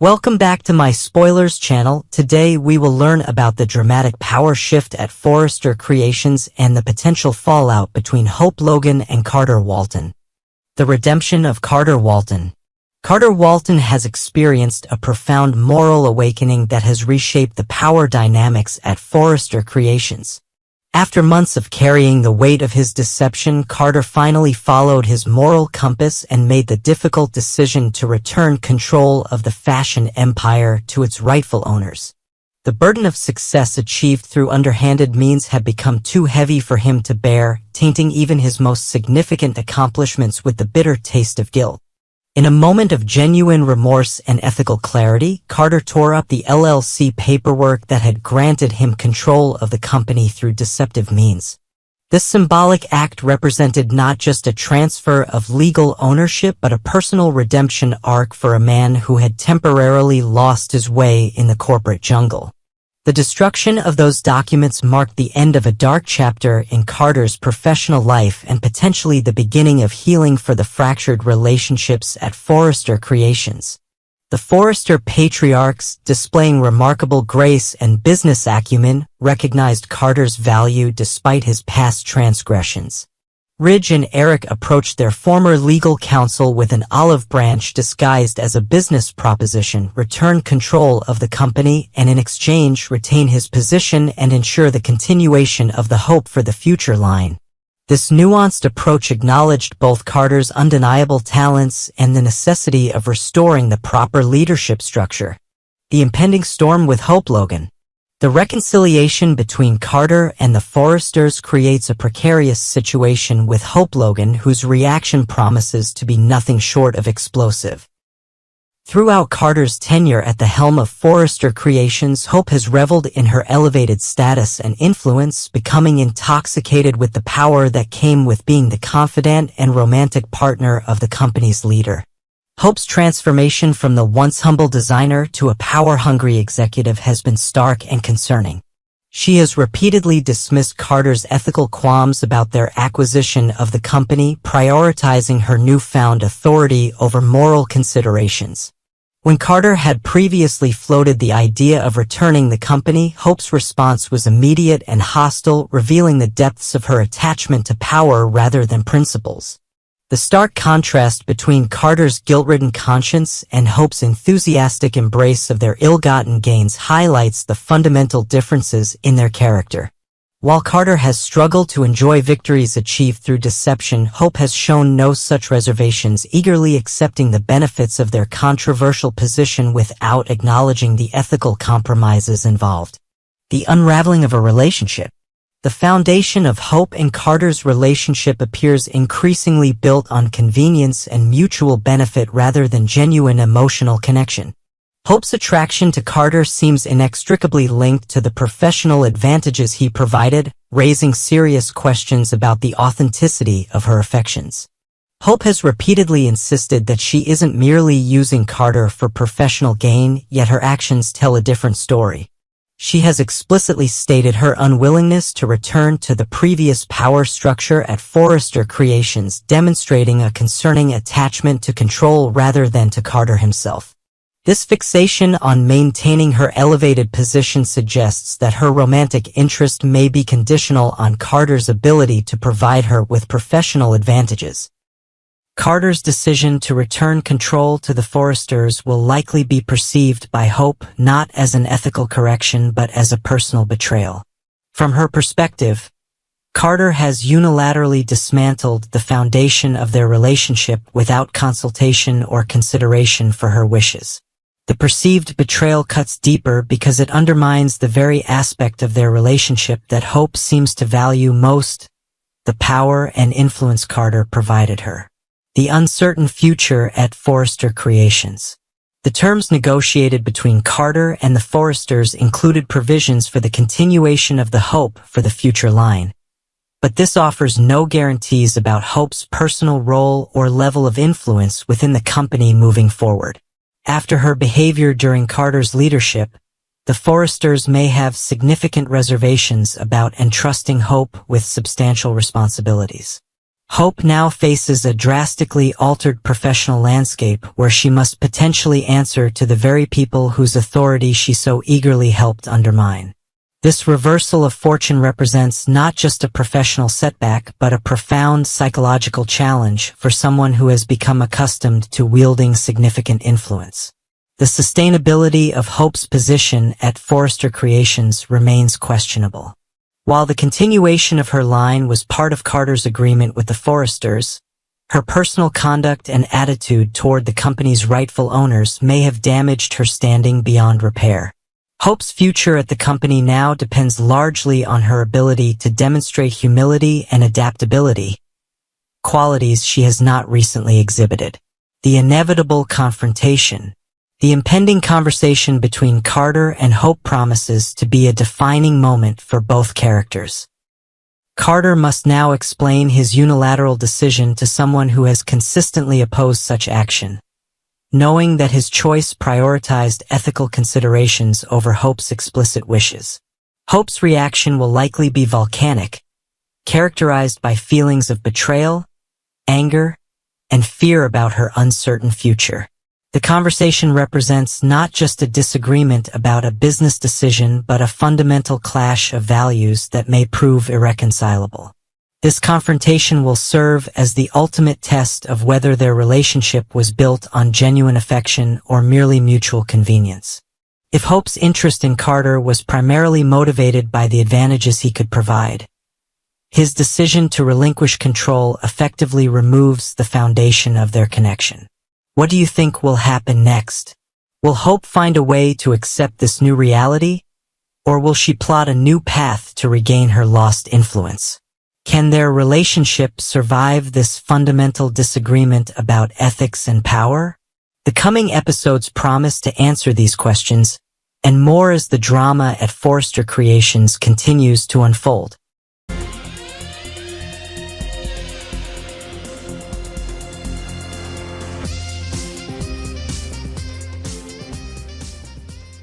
Welcome back to my spoilers channel. Today we will learn about the dramatic power shift at Forrester Creations and the potential fallout between Hope Logan and Carter Walton. The redemption of Carter Walton. Carter Walton has experienced a profound moral awakening that has reshaped the power dynamics at Forrester Creations. After months of carrying the weight of his deception, Carter finally followed his moral compass and made the difficult decision to return control of the fashion empire to its rightful owners. The burden of success achieved through underhanded means had become too heavy for him to bear, tainting even his most significant accomplishments with the bitter taste of guilt. In a moment of genuine remorse and ethical clarity, Carter tore up the LLC paperwork that had granted him control of the company through deceptive means. This symbolic act represented not just a transfer of legal ownership but a personal redemption arc for a man who had temporarily lost his way in the corporate jungle. The destruction of those documents marked the end of a dark chapter in Carter's professional life and potentially the beginning of healing for the fractured relationships at Forrester Creations. The Forrester patriarchs, displaying remarkable grace and business acumen, recognized Carter's value despite his past transgressions. Ridge and Eric approached their former legal counsel with an olive branch disguised as a business proposition, return control of the company, and in exchange retain his position and ensure the continuation of the Hope for the Future line. This nuanced approach acknowledged both Carter's undeniable talents and the necessity of restoring the proper leadership structure. The impending storm with Hope Logan. The reconciliation between Carter and the Forresters creates a precarious situation with Hope Logan, whose reaction promises to be nothing short of explosive. Throughout Carter's tenure at the helm of Forrester Creations, Hope has reveled in her elevated status and influence, becoming intoxicated with the power that came with being the confidant and romantic partner of the company's leader. Hope's transformation from the once humble designer to a power-hungry executive has been stark and concerning. She has repeatedly dismissed Carter's ethical qualms about their acquisition of the company, prioritizing her newfound authority over moral considerations. When Carter had previously floated the idea of returning the company, Hope's response was immediate and hostile, revealing the depths of her attachment to power rather than principles. The stark contrast between Carter's guilt-ridden conscience and Hope's enthusiastic embrace of their ill-gotten gains highlights the fundamental differences in their character. While Carter has struggled to enjoy victories achieved through deception, Hope has shown no such reservations, eagerly accepting the benefits of their controversial position without acknowledging the ethical compromises involved. The unraveling of a relationship. The foundation of Hope and Carter's relationship appears increasingly built on convenience and mutual benefit rather than genuine emotional connection. Hope's attraction to Carter seems inextricably linked to the professional advantages he provided, raising serious questions about the authenticity of her affections. Hope has repeatedly insisted that she isn't merely using Carter for professional gain, yet her actions tell a different story. She has explicitly stated her unwillingness to return to the previous power structure at Forrester Creations, demonstrating a concerning attachment to control rather than to Carter himself. This fixation on maintaining her elevated position suggests that her romantic interest may be conditional on Carter's ability to provide her with professional advantages. Carter's decision to return control to the Forresters will likely be perceived by Hope not as an ethical correction but as a personal betrayal. From her perspective, Carter has unilaterally dismantled the foundation of their relationship without consultation or consideration for her wishes. The perceived betrayal cuts deeper because it undermines the very aspect of their relationship that Hope seems to value most: the power and influence Carter provided her. The uncertain future at Forrester Creations. The terms negotiated between Carter and the Forresters included provisions for the continuation of the Hope for the Future line. But this offers no guarantees about Hope's personal role or level of influence within the company moving forward. After her behavior during Carter's leadership, the Forresters may have significant reservations about entrusting Hope with substantial responsibilities. Hope now faces a drastically altered professional landscape where she must potentially answer to the very people whose authority she so eagerly helped undermine. This reversal of fortune represents not just a professional setback but a profound psychological challenge for someone who has become accustomed to wielding significant influence. The sustainability of Hope's position at Forrester Creations remains questionable. While the continuation of her line was part of Carter's agreement with the Forresters, her personal conduct and attitude toward the company's rightful owners may have damaged her standing beyond repair. Hope's future at the company now depends largely on her ability to demonstrate humility and adaptability, qualities she has not recently exhibited. The inevitable confrontation. The impending conversation between Carter and Hope promises to be a defining moment for both characters. Carter must now explain his unilateral decision to someone who has consistently opposed such action, knowing that his choice prioritized ethical considerations over Hope's explicit wishes. Hope's reaction will likely be volcanic, characterized by feelings of betrayal, anger, and fear about her uncertain future. The conversation represents not just a disagreement about a business decision but a fundamental clash of values that may prove irreconcilable. This confrontation will serve as the ultimate test of whether their relationship was built on genuine affection or merely mutual convenience. If Hope's interest in Carter was primarily motivated by the advantages he could provide, his decision to relinquish control effectively removes the foundation of their connection. What do you think will happen next? Will Hope find a way to accept this new reality? Or will she plot a new path to regain her lost influence? Can their relationship survive this fundamental disagreement about ethics and power? The coming episodes promise to answer these questions, and more as the drama at Forrester Creations continues to unfold.